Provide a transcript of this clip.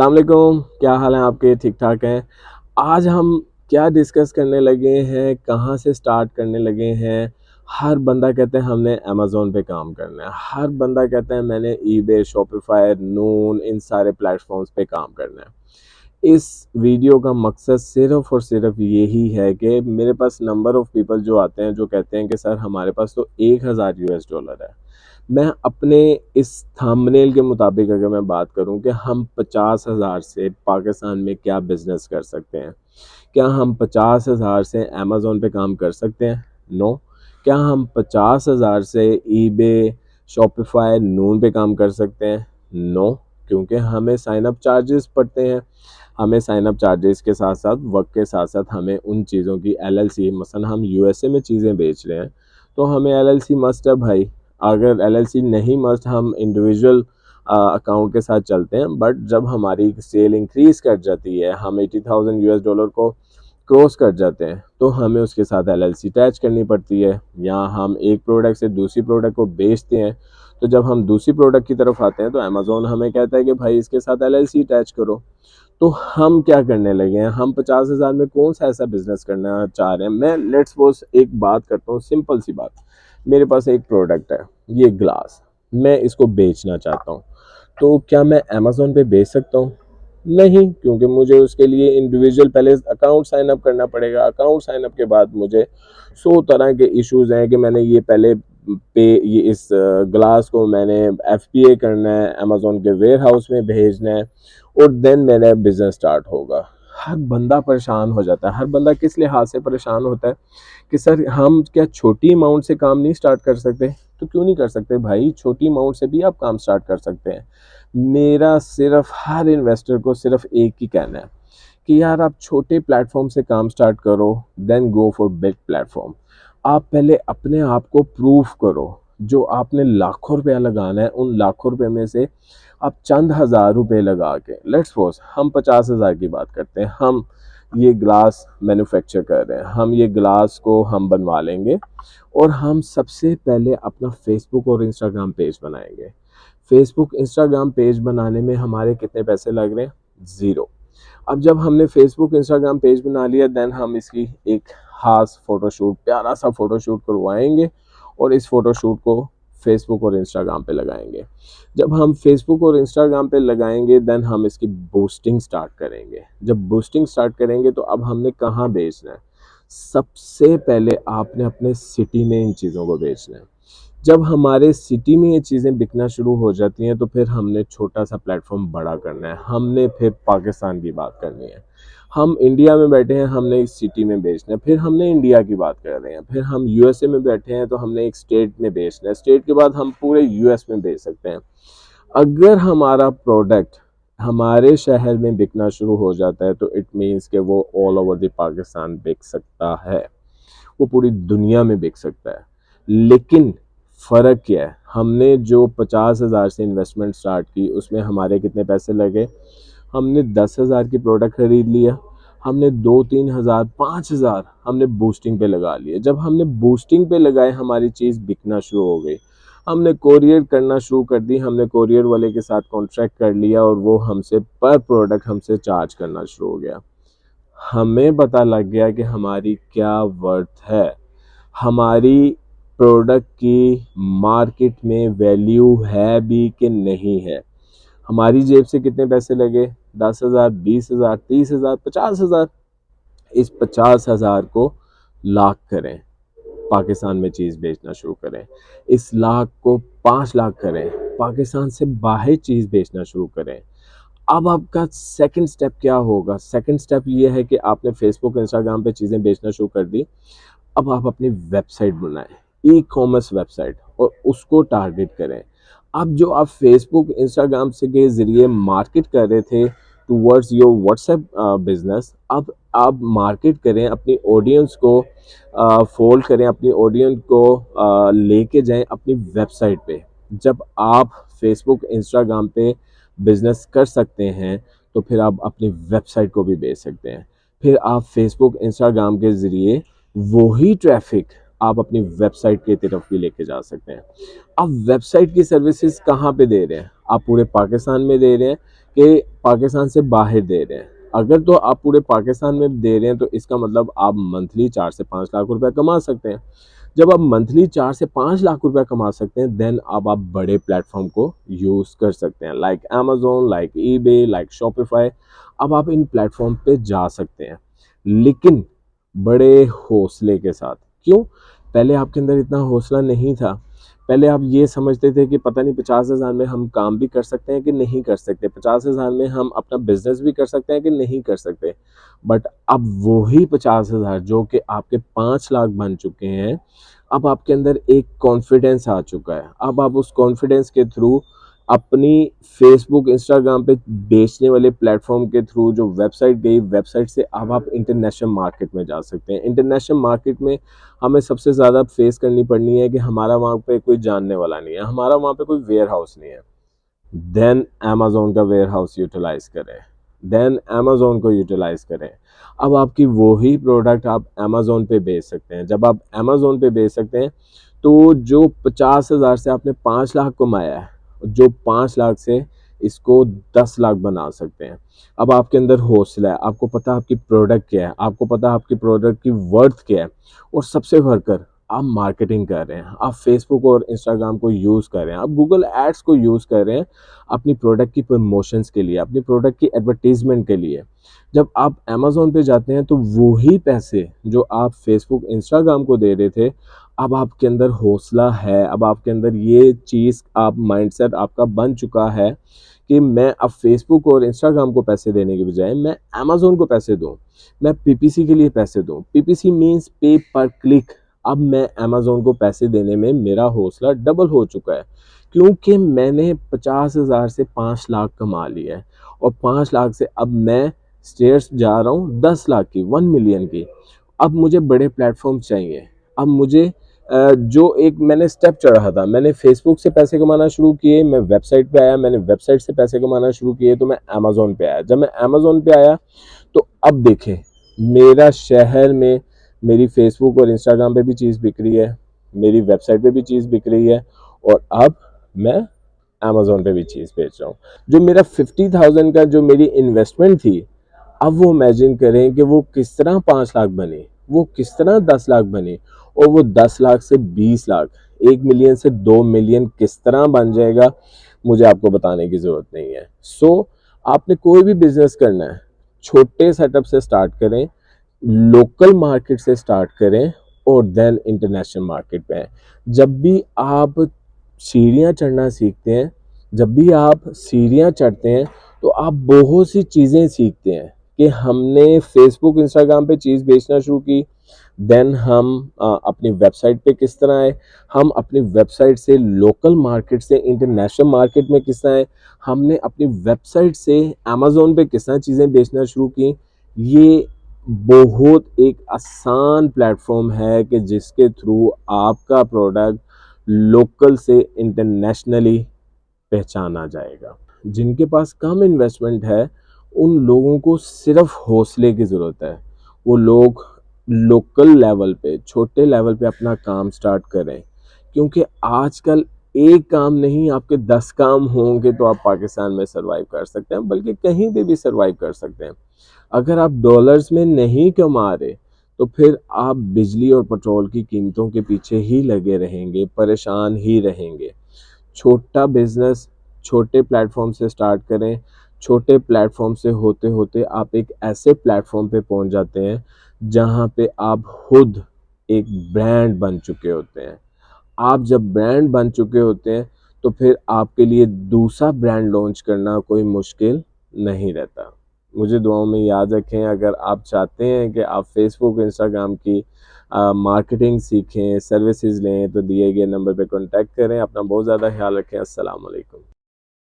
अस्सलाम वालेकुम, क्या हाल है आपके? ठीक ठाक हैं? आज हम क्या डिस्कस करने लगे हैं, कहाँ से स्टार्ट करने लगे हैं। हर बंदा कहता है हमने अमेज़न पे काम करना है, हर बंदा कहता है मैंने ईबे, शॉपिफ़ाई, नून इन सारे प्लेटफ़ॉर्म्स पे काम करना है। इस वीडियो का मकसद सिर्फ़ और सिर्फ़ यही है कि मेरे पास नंबर ऑफ़ पीपल जो आते हैं, जो कहते हैं कि सर हमारे पास तो $1000 है। मैं अपने इस थंबनेल के मुताबिक अगर मैं बात करूं कि हम 50,000 से पाकिस्तान में क्या बिजनेस कर सकते हैं, क्या हम 50,000 से अमेज़न पे काम कर सकते हैं? नो। क्या हम 50,000 से ईबे, शॉपिफाई, नून पे काम कर सकते हैं? नो। क्योंकि हमें साइन अप चार्जेस पड़ते हैं। हमें साइन अप चार्जेस के साथ साथ वक्त के साथ साथ हमें उन चीज़ों की एलएलसी, मसलन हम यूएसए में चीज़ें बेच रहे हैं तो हमें एलएलसी मस्ट है भाई। अगर एलएलसी नहीं मस्ट, हम इंडिविजुअल अकाउंट के साथ चलते हैं। बट जब हमारी सेल इंक्रीज कर जाती है, हम $80,000 को क्रॉस कर जाते हैं, तो हमें उसके साथ एलएलसी अटैच करनी पड़ती है। या हम एक प्रोडक्ट से दूसरी प्रोडक्ट को बेचते हैं, तो जब हम दूसरी प्रोडक्ट की तरफ आते हैं तो अमेज़न हमें कहता है कि भाई इसके साथ एलएलसी अटैच करो। तो हम क्या करने लगे हैं, हम 50,000 में कौन सा ऐसा बिजनेस करना चाह रहे हैं। मैं लेट्स सपोज एक बात करता हूँ, सिंपल सी बात। मेरे पास एक प्रोडक्ट है, ये ग्लास, मैं इसको बेचना चाहता हूँ। तो क्या मैं अमेज़न पे बेच सकता हूँ? नहीं, क्योंकि मुझे उसके लिए इंडिविजुअल पहले अकाउंट साइन अप करना पड़ेगा। अकाउंट साइन अप के बाद मुझे 100 तरह के इश्यूज हैं कि मैंने ये पहले पे ये इस ग्लास को मैंने एफपीए करना है, अमेज़न के वेयर हाउस में भेजना है, और देन मेरा बिजनेस स्टार्ट होगा। हर बंदा परेशान हो जाता है। हर बंदा किस लिहाज से परेशान होता है कि सर हम क्या छोटी अमाउंट से काम नहीं स्टार्ट कर सकते? तो क्यों नहीं कर सकते भाई, छोटी अमाउंट से भी आप काम स्टार्ट कर सकते हैं। मेरा सिर्फ हर इन्वेस्टर को सिर्फ एक ही कहना है कि यार आप छोटे प्लेटफॉर्म से काम स्टार्ट करो, then go for big platform. आप पहले अपने आप को प्रूफ करो। जो आपने लाखों रुपया लगाना है, उन लाखों रुपए में से आप चंद हज़ार रुपए लगा के, लेट्स सपोज हम 50,000 की बात करते हैं, हम ये ग्लास मैन्युफैक्चर कर रहे हैं, हम ये ग्लास को हम बनवा लेंगे और हम सबसे पहले अपना फेसबुक और इंस्टाग्राम पेज बनाएंगे। फेसबुक इंस्टाग्राम पेज बनाने में हमारे कितने पैसे लग रहे हैं? ज़ीरो। अब जब हमने फेसबुक इंस्टाग्राम पेज बना लिया, देन हम इसकी एक खास फोटोशूट, प्यारा सा फोटोशूट करवाएंगे और इस फोटोशूट को फेसबुक और इंस्टाग्राम पे लगाएंगे। जब हम फेसबुक और इंस्टाग्राम पे लगाएंगे, देन हम इसकी बूस्टिंग स्टार्ट करेंगे। जब बूस्टिंग स्टार्ट करेंगे तो अब हमने कहाँ बेचना है? सबसे पहले आपने अपने सिटी में इन चीज़ों को बेचना है। जब हमारे सिटी में ये चीज़ें बिकना शुरू हो जाती हैं, तो फिर हमने छोटा सा प्लेटफॉर्म बड़ा करना है। हमने फिर पाकिस्तान की बात करनी है। हम इंडिया में बैठे हैं, हमने इस सिटी में बेचना है। फिर हमने इंडिया की बात कर रहे हैं। फिर हम यूएसए में बैठे हैं, तो हमने एक स्टेट में बेचना है। स्टेट के बाद हम पूरे यूएस में बेच सकते हैं। अगर हमारा प्रोडक्ट हमारे शहर में बिकना शुरू हो जाता है, तो इट मीन्स कि वो ऑल ओवर द पाकिस्तान बिक सकता है, वो पूरी दुनिया में बिक सकता है। लेकिन फ़र्क क्या है? हमने जो 50,000 से इन्वेस्टमेंट स्टार्ट की, उसमें हमारे कितने पैसे लगे? हमने 10,000 की प्रोडक्ट खरीद लिया, हमने 2-3 हज़ार, 5,000 हमने बूस्टिंग पे लगा लिए। जब हमने बूस्टिंग पे लगाए, हमारी चीज़ बिकना शुरू हो गई। हमने कोरियर करना शुरू कर दी, हमने कोरियर वाले के साथ कॉन्ट्रैक्ट कर लिया और वो हमसे पर प्रोडक्ट हमसे चार्ज करना शुरू हो गया। हमें पता लग गया कि हमारी क्या वर्थ है, हमारी प्रोडक्ट की मार्केट में वैल्यू है भी कि नहीं है। हमारी जेब से कितने पैसे लगे? 10,000, 20,000, 30,000, 50,000। इस 50,000 को लाख करें, पाकिस्तान में चीज़ बेचना शुरू करें। इस लाख को 5 लाख करें, पाकिस्तान से बाहर चीज़ बेचना शुरू करें। अब आपका सेकंड स्टेप क्या होगा? सेकंड स्टेप ये है कि आपने फेसबुक, इंस्टाग्राम पे चीज़ें बेचना शुरू कर दी। अब आप अपनी वेबसाइट बनाएं, ई कॉमर्स वेबसाइट, और उसको टारगेट करें। अब जो आप फेसबुक, इंस्टाग्राम से के ज़रिए मार्केट कर रहे थे टूवर्ड्स योर व्हाट्सएप बिजनेस, अब आप मार्केट करें, अपनी ऑडियंस को फोल्ड करें, अपनी ऑडियंस को लेके जाएं अपनी वेबसाइट पे। जब आप फेसबुक, इंस्टाग्राम पे बिजनेस कर सकते हैं, तो फिर आप अपनी वेबसाइट को भी बेच सकते हैं। फिर आप फेसबुक, इंस्टाग्राम के ज़रिए वही ट्रैफिक आप अपनी वेबसाइट की तरफ भी लेके जा सकते हैं। अब वेबसाइट की सर्विसेज कहाँ पे दे रहे हैं? आप पूरे पाकिस्तान में दे रहे हैं कि पाकिस्तान से बाहर दे रहे हैं। अगर तो आप पूरे पाकिस्तान में दे रहे हैं तो इसका मतलब आप मंथली 4 से 5 लाख रुपए कमा सकते हैं। जब आप मंथली 4 से 5 लाख रुपए कमा सकते हैं, देन अब आप बड़े प्लेटफॉर्म को यूज़ कर सकते हैं, like Amazon, like eBay, like Shopify. अब आप इन प्लेटफॉर्म पे जा सकते हैं, लेकिन बड़े हौसले के साथ। क्यों? पहले आपके अंदर इतना हौसला नहीं था। पहले आप ये समझते थे कि पता नहीं 50,000 में हम काम भी कर सकते हैं कि नहीं कर सकते, 50,000 में हम अपना बिजनेस भी कर सकते हैं कि नहीं कर सकते। बट अब वही 50,000 जो कि आपके 5 लाख बन चुके हैं, अब आपके अंदर एक कॉन्फिडेंस आ चुका है। अब आप उस कॉन्फिडेंस के थ्रू अपनी फेसबुक, इंस्टाग्राम पे बेचने वाले प्लेटफॉर्म के थ्रू जो वेबसाइट गई, वेबसाइट से अब आप इंटरनेशनल मार्केट में जा सकते हैं। इंटरनेशनल मार्केट में हमें सबसे ज़्यादा फेस करनी पड़नी है कि हमारा वहाँ पे कोई जानने वाला नहीं है, हमारा वहाँ पे कोई वेयर हाउस नहीं है। देन अमेज़न का वेयर हाउस यूटिलाइज करें, देन अमेज़न को यूटिलाइज करें। अब आपकी वही प्रोडक्ट आप अमेज़न पे बेच सकते हैं। जब आप अमेज़न पे बेच सकते हैं तो जो 50,000 से आपने 5 लाख कमाया है, जो 5 लाख से इसको 10 लाख बना सकते हैं। अब आपके अंदर हौसला है, आपको पता है आपकी प्रोडक्ट क्या है, आपको पता है आपकी प्रोडक्ट की वर्थ क्या है, और सबसे बढ़कर आप मार्केटिंग कर रहे हैं, आप फेसबुक और इंस्टाग्राम को यूज़ कर रहे हैं, आप गूगल एड्स को यूज़ कर रहे हैं अपनी प्रोडक्ट की प्रमोशंस के लिए, अपनी प्रोडक्ट की एडवर्टीजमेंट के लिए। जब आप अमेज़न पे जाते हैं तो वही पैसे जो आप फेसबुक, इंस्टाग्राम को दे रहे थे, अब आपके अंदर हौसला है, अब आपके अंदर ये चीज़, आप माइंडसेट आपका बन चुका है कि मैं अब फेसबुक और इंस्टाग्राम को पैसे देने के बजाय मैं अमेज़न को पैसे दूँ, मैं पीपीसी के लिए पैसे दूँ। पीपीसी मीन्स पे पर क्लिक। अब मैं अमेज़न को पैसे देने में मेरा हौसला डबल हो चुका है, क्योंकि मैंने 50,000 से 5 लाख कमा लिया है, और 5 लाख से अब मैं स्टेयर्स जा रहा हूँ 10 लाख की, 1 मिलियन की। अब मुझे बड़े प्लेटफॉर्म चाहिए। अब मुझे जो एक मैंने स्टेप चढ़ा था, मैंने फेसबुक से पैसे कमाना शुरू किए, मैं वेबसाइट पे आया, मैंने वेबसाइट से पैसे कमाना शुरू किए, तो मैं अमेज़न पे आया। जब मैं अमेज़न पे आया तो अब देखें, मेरा शहर में मेरी फेसबुक और इंस्टाग्राम पे भी चीज़ बिक रही है, मेरी वेबसाइट पे भी चीज़ बिक रही है, और अब मैं अमेज़न पे भी चीज़ बेच रहा हूँ। जो मेरा 50,000 का जो मेरी इन्वेस्टमेंट थी, अब वो इमेजिन करें कि वो किस तरह 5 लाख बने, वो किस तरह 10 लाख बने, और वो 10 लाख से 20 लाख, 1 मिलियन से 2 मिलियन किस तरह बन जाएगा, मुझे आपको बताने की ज़रूरत नहीं है। सो आपने कोई भी बिजनेस करना है, छोटे सेटअप से स्टार्ट करें, लोकल मार्केट से स्टार्ट करें, और देन इंटरनेशनल मार्केट पे आएं। जब भी आप सीढ़ियाँ चढ़ना सीखते हैं, जब भी आप सीढ़ियाँ चढ़ते हैं, तो आप बहुत सी चीज़ें सीखते हैं कि हमने फेसबुक, इंस्टाग्राम पे चीज़ बेचना शुरू की, देन हम अपनी वेबसाइट पे किस तरह आए, हम अपनी वेबसाइट से लोकल मार्केट से इंटरनेशनल मार्केट में किस तरह आए, हमने अपनी वेबसाइट से अमेज़न पे किस तरह चीज़ें बेचना शुरू की। ये बहुत एक आसान प्लेटफॉर्म है कि जिसके थ्रू आपका प्रोडक्ट लोकल से इंटरनेशनली पहचाना जाएगा। जिनके पास कम इन्वेस्टमेंट है, उन लोगों को सिर्फ हौसले की ज़रूरत है। वो लोग लोकल लेवल पे, छोटे लेवल पे अपना काम स्टार्ट करें, क्योंकि आजकल एक काम नहीं, आपके 10 काम होंगे तो आप पाकिस्तान में सर्वाइव कर सकते हैं, बल्कि कहीं पे भी सर्वाइव कर सकते हैं। अगर आप डॉलर्स में नहीं कमा रहे, तो फिर आप बिजली और पेट्रोल की कीमतों के पीछे ही लगे रहेंगे, परेशान ही रहेंगे। छोटा बिजनेस छोटे प्लेटफॉर्म से स्टार्ट करें। छोटे प्लेटफॉर्म से होते होते आप एक ऐसे प्लेटफॉर्म पे पहुंच जाते हैं जहां पे आप खुद एक ब्रांड बन चुके होते हैं। आप जब ब्रांड बन चुके होते हैं तो फिर आपके लिए दूसरा ब्रांड लॉन्च करना कोई मुश्किल नहीं रहता। मुझे दुआओं में याद रखें। अगर आप चाहते हैं कि आप फेसबुक, इंस्टाग्राम की मार्केटिंग सीखें, सर्विसेज लें, तो दिए गए नंबर पे कांटेक्ट करें। अपना बहुत ज़्यादा ख्याल रखें। अस्सलाम वालेकुम।